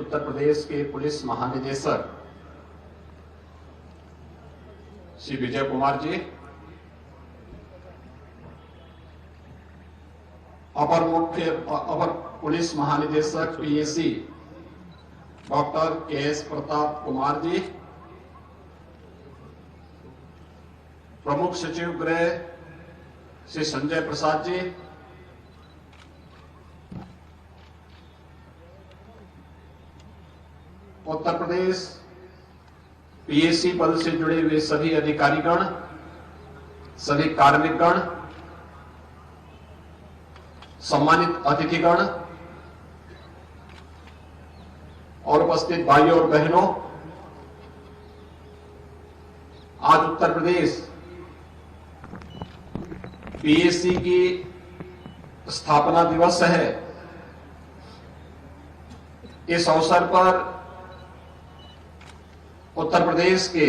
उत्तर प्रदेश के पुलिस महानिदेशक श्री विजय कुमार जी, अपर पुलिस महानिदेशक PAC doctor K S. Pratap Kumar ji, प्रमुख सचिव गृह श्री संजय प्रसाद जी, उत्तर प्रदेश पीएसी पद से जुड़े हुए सभी अधिकारीगण, सभी कार्मिकगण, सम्मानित अतिथिगण और उपस्थित भाइयों और बहनों, आज उत्तर प्रदेश पीएसी की स्थापना दिवस है। इस अवसर पर उत्तर प्रदेश के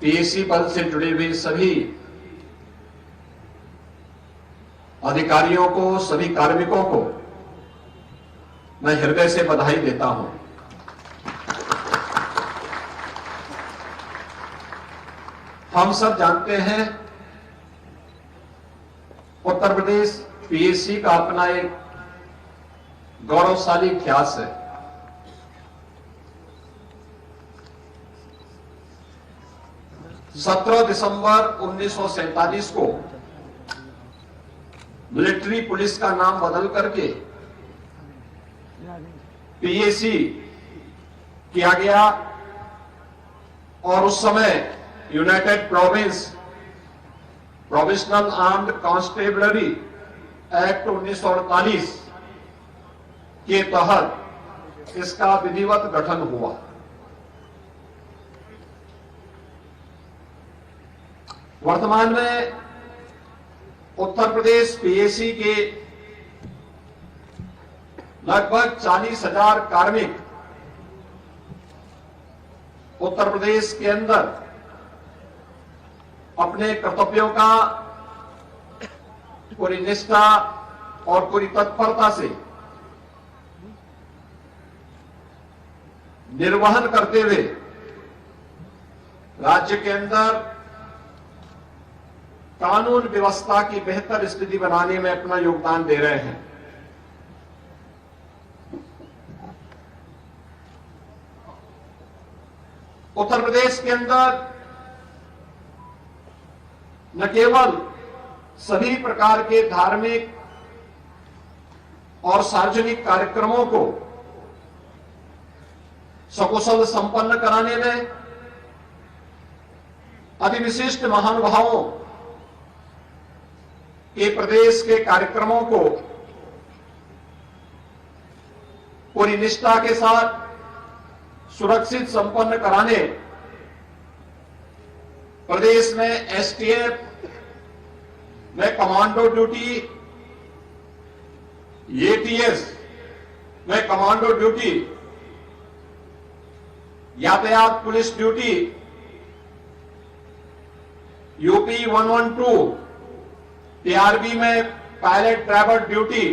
पीएसी पद से जुड़े हुए सभी अधिकारियों को, सभी कार्मिकों को मैं हृदय से बधाई देता हूं। हम सब जानते हैं उत्तर प्रदेश पीएसी का अपना एक गौरवशाली इतिहास है। दिसंबर 1947 को मिलिट्री पुलिस का नाम बदल करके पीएसी किया गया और उस समय United provisional armed constabulary act 1948 के तहत इसका विधिवत गठन हुआ। वर्तमान में उत्तर प्रदेश पीएसी के लगभग 40,000 कार्मिक उत्तर प्रदेश के अंदर अपने कर्तव्यों का पूरी निष्ठा और पूरी तत्परता से निर्वहन करते हुए राज्य के अंदर कानून व्यवस्था की बेहतर स्थिति बनाने में अपना योगदान दे रहे हैं। उत्तर प्रदेश के अंदर न केवल सभी प्रकार के धार्मिक और सार्वजनिक कार्यक्रमों को सकुशल संपन्न कराने में अति विशिष्ट महानुभावों के प्रदेश के कार्यक्रमों को पूरी निष्ठा के साथ सुरक्षित संपन्न कराने प्रदेश में एसटीएफ में कमांडो ड्यूटी, एटीएस में कमांडो ड्यूटी, यातायात पुलिस ड्यूटी, यूपी 112 टीआरबी में पायलट ड्राइवर ड्यूटी,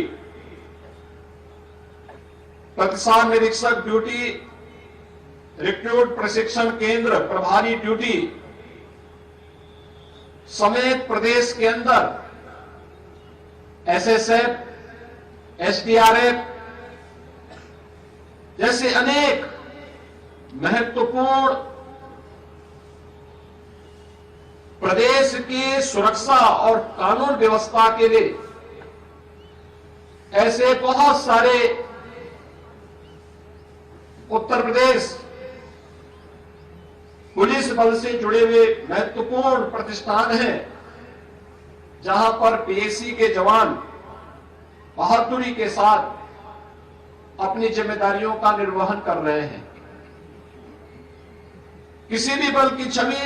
प्रतिसाद निरीक्षक ड्यूटी, रिक्रूट प्रशिक्षण केंद्र प्रभारी ड्यूटी समेत प्रदेश के अंदर एसएसएफ, एसडीआरएफ जैसे अनेक महत्वपूर्ण प्रदेश की सुरक्षा और कानून व्यवस्था के लिए ऐसे बहुत सारे उत्तर प्रदेश पुलिस बल से जुड़े हुए महत्वपूर्ण प्रतिष्ठान हैं, जहां पर पीएसी के जवान बहादुरी के साथ अपनी जिम्मेदारियों का निर्वहन कर रहे हैं। किसी भी बल की छवि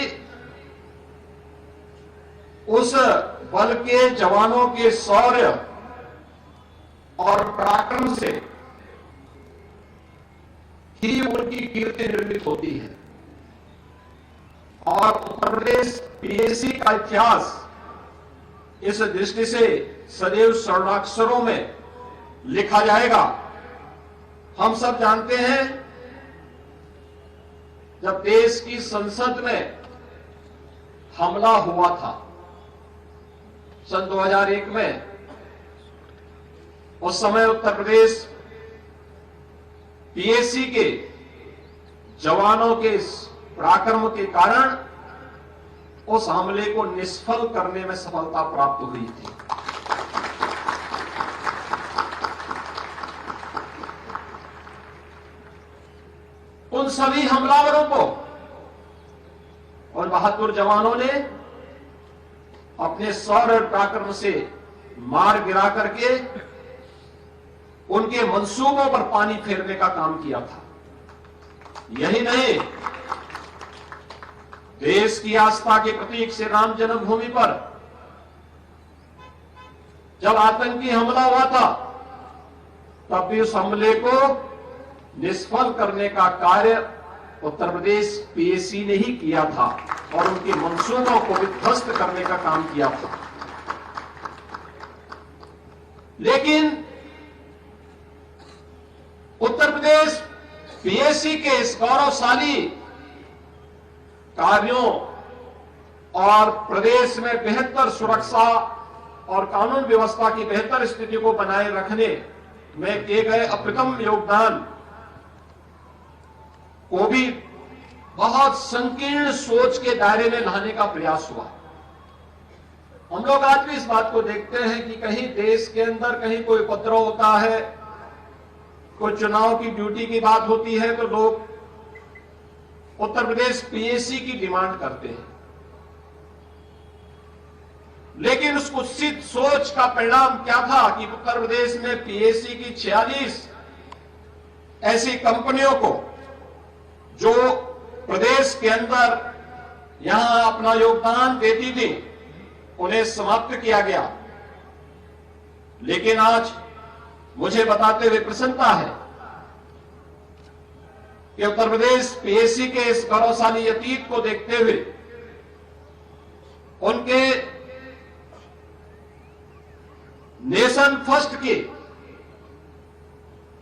उस बल के जवानों के शौर्य और पराक्रम से ही उनकी कीर्ति निर्मित होती है। और उत्तर प्रदेश पीएसी का इतिहास इस दृष्टि से सदैव स्वर्णाक्षरों में लिखा जाएगा हम सब जानते हैं, जब देश की संसद में हमला हुआ था सन 2001 में, उस समय उत्तर प्रदेश पीएसी के जवानों के पराक्रम के कारण उस हमले को निष्फल करने में सफलता प्राप्त हुई थी। उन सभी हमलावरों को और बहादुर जवानों ने अपने शौर्य और पराक्रम से मार गिरा करके उनके मंसूबों पर पानी फेरने का काम किया था। यही नहीं, देश की आस्था के प्रतीक श्री राम जन्मभूमि पर जब आतंकी हमला हुआ था, तब भी उस हमले को निष्फल करने का कार्य उत्तर प्रदेश पीएसी ने ही किया था और उनके मंसूबों को भी ध्वस्त करने का काम किया था। लेकिन उत्तर प्रदेश पीएसी के इस गौरवशाली कार्यों और प्रदेश में बेहतर सुरक्षा और कानून व्यवस्था की बेहतर स्थिति को बनाए रखने में किए गए अप्रतिम योगदान को भी बहुत संकीर्ण सोच के दायरे में लाने का प्रयास हुआ। हम लोग आज भी इस बात को देखते हैं कि कहीं देश के अंदर कहीं कोई उपद्रव होता है, कोई चुनाव की ड्यूटी की बात होती है, तो लोग उत्तर प्रदेश पीएसी की डिमांड करते हैं। लेकिन उस कुत्सित सोच का परिणाम क्या था कि उत्तर प्रदेश में पीएसी की 46 ऐसी कंपनियों को जो प्रदेश के अंदर यहां अपना योगदान देती थी, उन्हें समाप्त किया गया। लेकिन आज मुझे बताते हुए प्रसन्नता है कि उत्तर प्रदेश पीएसी के इस गौरवशाली अतीत को देखते हुए, उनके नेशन फर्स्ट के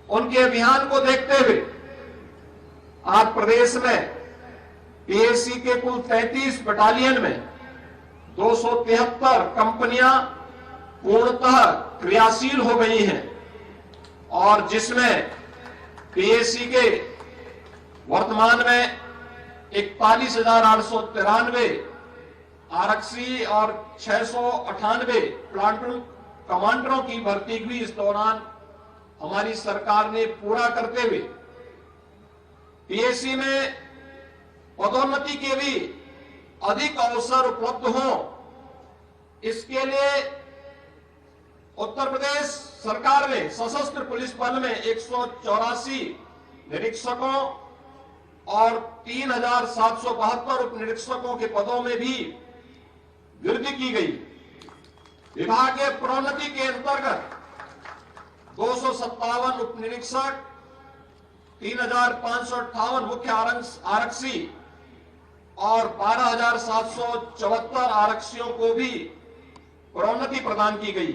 उनके अभियान को देखते हुए आज प्रदेश में पीएसी के कुल 33 बटालियन में 273 कंपनियां पूर्णतः क्रियाशील हो गई हैं और जिसमें पीएसी के वर्तमान में 41,893 आरक्षी और 698 प्लाटून कमांडरों की भर्ती भी इस दौरान हमारी सरकार ने पूरा करते हुए पीएसी में पदोन्नति के भी अधिक अवसर उपलब्ध हों, इसके लिए उत्तर प्रदेश सरकार ने सशस्त्र पुलिस बल में 184 निरीक्षकों और 3,772 उप निरीक्षकों के पदों में भी वृद्धि की गई। विभागीय प्रोन्नति के अंतर्गत 257 उप निरीक्षक, 3,558 मुख्य आरक्षी और 12,774 आरक्षियों को भी प्रोन्नति प्रदान की गई।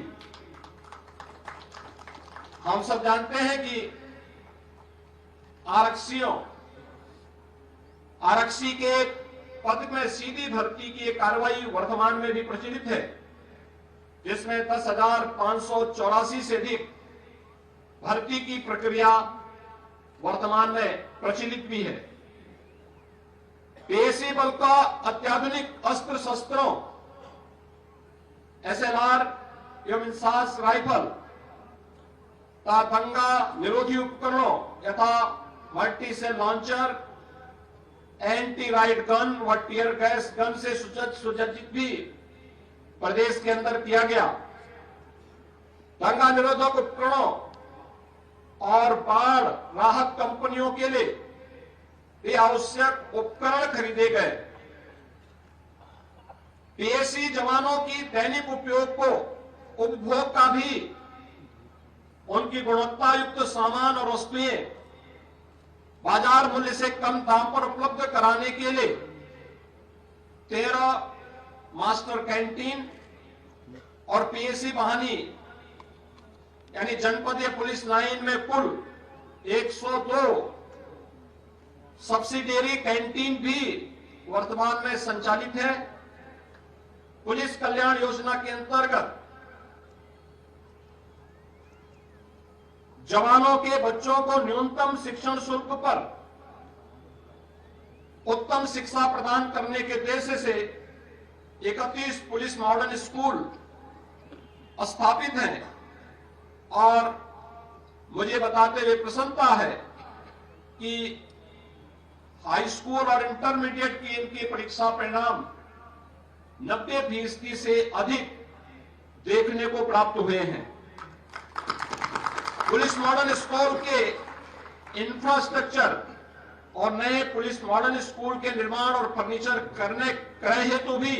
हम सब जानते हैं कि आरक्षी के पद में सीधी भर्ती की कार्रवाई वर्तमान में भी प्रचलित है, जिसमें 10,584 से अधिक भर्ती की प्रक्रिया वर्तमान में प्रचलित भी है। पीएसी बल का अत्याधुनिक अस्त्र शस्त्रों, एसएलआर एवं इंसास राइफल तथा दंगा निरोधी उपकरणों यथा multi shell launcher, anti riot gun व टीयर गैस गन से सुसज्जित भी प्रदेश के अंदर किया गया। दंगा निरोधक उपकरणों और बाढ़ राहत कंपनियों के लिए ये आवश्यक उपकरण खरीदे गए। पीएसी जवानों की दैनिक उपभोग का भी उनकी गुणवत्ता युक्त सामान और वस्तुएं बाजार मूल्य से कम दाम पर उपलब्ध कराने के लिए 13 मास्टर कैंटीन और पीएसी वाहनी यानी जनपदीय पुलिस लाइन में कुल 102 सब्सिडियरी कैंटीन भी वर्तमान में संचालित है। पुलिस कल्याण योजना के अंतर्गत जवानों के बच्चों को न्यूनतम शिक्षण शुल्क पर उत्तम शिक्षा प्रदान करने के उद्देश्य से 31 पुलिस मॉडर्न स्कूल स्थापित हैं और मुझे बताते हुए प्रसन्नता है कि हाई स्कूल और इंटरमीडिएट की इनकी परीक्षा परिणाम 90% से अधिक देखने को प्राप्त हुए हैं। पुलिस मॉडर्न स्कूल के इंफ्रास्ट्रक्चर और नए पुलिस मॉडर्न स्कूल के निर्माण और फर्नीचर क्रय हेतु भी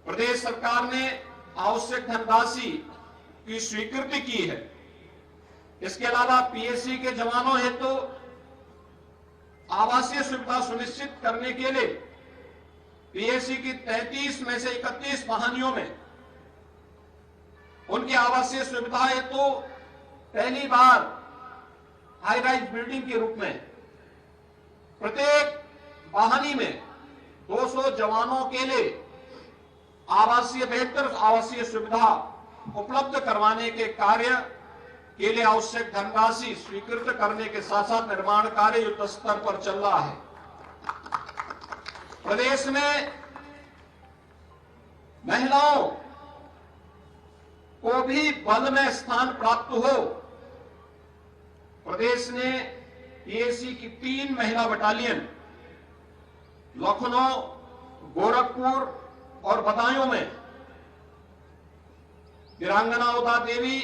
प्रदेश सरकार ने आवश्यक धनराशि की स्वीकृति की है। इसके अलावा पीएसी के जवानों हेतु आवासीय सुविधा सुनिश्चित करने के लिए पीएसी की 33 में से 31 वाहिनियों में उनकी आवासीय सुविधा हेतु पहली बार हाई राइज बिल्डिंग के रूप में प्रत्येक वाहिनी में 200 जवानों के लिए बेहतर आवासीय सुविधा उपलब्ध करवाने के कार्य के लिए आवश्यक धनराशि स्वीकृत करने के साथ साथ निर्माण कार्य युद्ध स्तर पर चल रहा है। प्रदेश में महिलाओं को भी बल में स्थान प्राप्त हो, प्रदेश ने पीएसी की 3 महिला बटालियन लखनऊ, गोरखपुर और बदायूं में वीरांगना उदा देवी,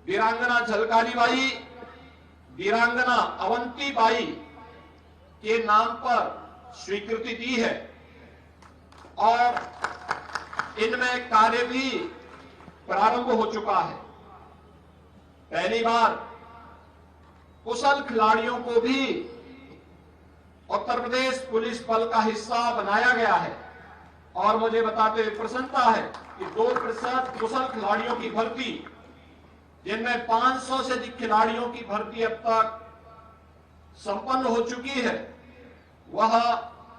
वीरांगना झलकारी बाई, वीरांगना अवंती बाई के नाम पर स्वीकृति दी है और इनमें कार्य भी प्रारंभ हो चुका है। पहली बार कुशल खिलाड़ियों को भी उत्तर प्रदेश पुलिस बल का हिस्सा बनाया गया है और मुझे बताते हुए प्रसन्नता है कि 2% कुशल खिलाड़ियों की भर्ती, जिनमें 500 से अधिक खिलाड़ियों की भर्ती अब तक संपन्न हो चुकी है, वह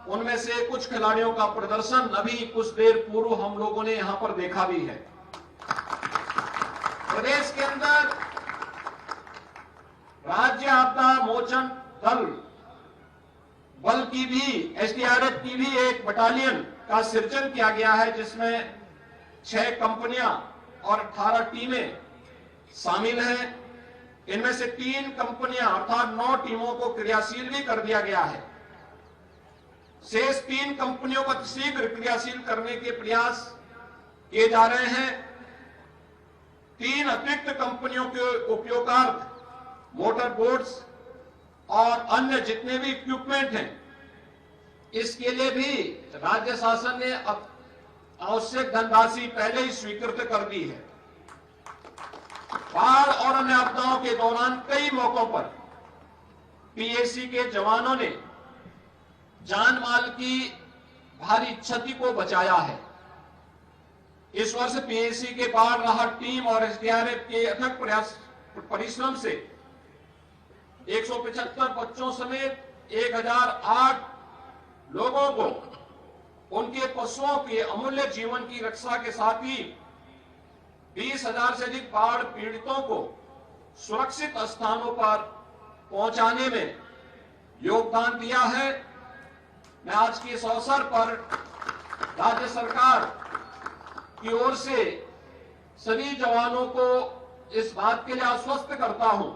उनमें से कुछ खिलाड़ियों का प्रदर्शन अभी कुछ देर पूर्व हम लोगों ने यहां पर देखा भी है। प्रदेश के अंदर राज्य आपदा मोचन दल बल की भी, एसडीआरएफ की भी एक बटालियन का सृजन किया गया है, जिसमें 6 कंपनियां और 18 टीमें शामिल हैं। इनमें से 3 कंपनियां अर्थात 9 टीमों को क्रियाशील भी कर दिया गया है। शेष 3 कंपनियों को शीघ्र क्रियाशील करने के प्रयास किए जा रहे हैं। 3 अतिरिक्त कंपनियों के उपयोगार्थ मोटर बोट्स और अन्य जितने भी इक्विपमेंट हैं, इसके लिए भी राज्य शासन ने आवश्यक धनराशि पहले ही स्वीकृत कर दी है। बाढ़ और अन्य आपदाओं के दौरान कई मौकों पर पीएसी के जवानों ने जान माल की भारी क्षति को बचाया है। इस वर्ष पीएसी के बाढ़ राहत टीम और एसडीआरएफ के अथक प्रयास परिश्रम से 175 बच्चों समेत 1008 लोगों को उनके पशुओं के अमूल्य जीवन की रक्षा के साथ ही 20,000 से अधिक बाढ़ पीड़ितों को सुरक्षित स्थानों पर पहुंचाने में योगदान दिया है। मैं आज के इस अवसर पर राज्य सरकार की ओर से सभी जवानों को इस बात के लिए आश्वस्त करता हूं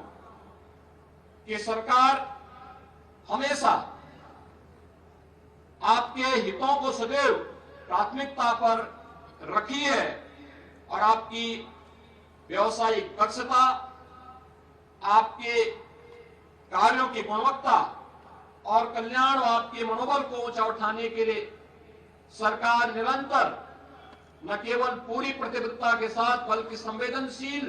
कि सरकार हमेशा आपके हितों को सदैव प्राथमिकता पर रखी है और आपकी व्यवसायिक दक्षता, आपके कार्यों की गुणवत्ता और कल्याण और आपके मनोबल को ऊंचा उठाने के लिए सरकार निरंतर न केवल पूरी प्रतिबद्धता के साथ बल्कि संवेदनशील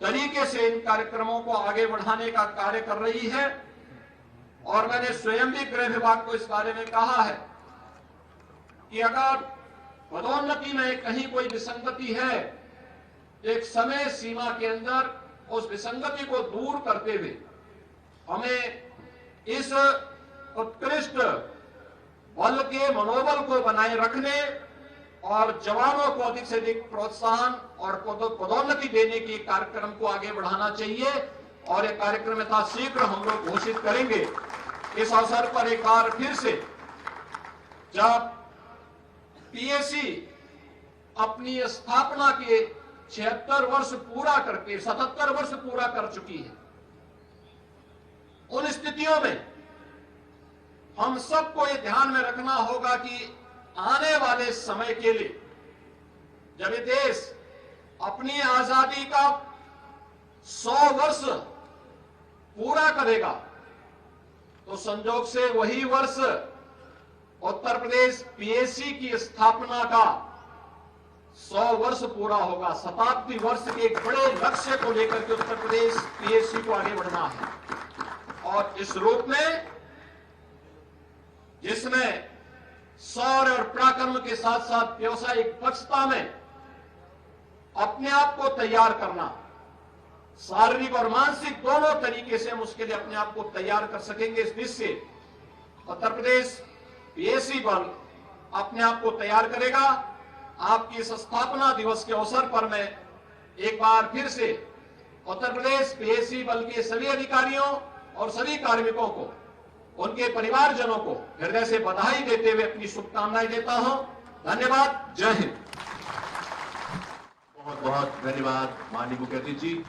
तरीके से इन कार्यक्रमों को आगे बढ़ाने का कार्य कर रही है। और मैंने स्वयं भी गृह विभाग को इस बारे में कहा है कि अगर पदोन्नति में कहीं कोई विसंगति है, एक समय सीमा के अंदर उस विसंगति को दूर करते हुए हमें इस उत्कृष्ट बल के मनोबल को बनाए रखने और जवानों को अधिक से अधिक प्रोत्साहन और पदोन्नति देने के कार्यक्रम को आगे बढ़ाना चाहिए और यह कार्यक्रम यथाशीघ्र हम लोग घोषित करेंगे। इस अवसर पर एक बार फिर से जब पीएसी अपनी स्थापना के 76 वर्ष पूरा करके 77 वर्ष पूरा कर चुकी है, उन स्थितियों में हम सबको ये ध्यान में रखना होगा कि आने वाले समय के लिए जब ये देश अपनी आजादी का 100 वर्ष पूरा करेगा तो संजोग से वही वर्ष उत्तर प्रदेश पीएसी की स्थापना का 100 वर्ष पूरा होगा। शताब्दी वर्ष के एक बड़े लक्ष्य को लेकर के उत्तर प्रदेश पीएसी को आगे बढ़ना है और इस रूप में जिसमें शौर्य और पराक्रम के साथ साथ व्यवसायिक दक्षता में अपने आप को तैयार करना, शारीरिक और मानसिक दोनों तरीके से हम उसके लिए अपने आप को तैयार कर सकेंगे। इस दृष्टि से उत्तर प्रदेश पीएसी बल अपने आप को तैयार करेगा। आपकी इस स्थापना दिवस के अवसर पर मैं एक बार फिर से उत्तर प्रदेश पीएसी बल के सभी अधिकारियों और सभी कार्मिकों को, उनके परिवारजनों को हृदय से बधाई देते हुए अपनी शुभकामनाएं देता हूं। धन्यवाद। जय हिंद। बहुत बहुत धन्यवाद माननीय मुख्य अतिथि जी।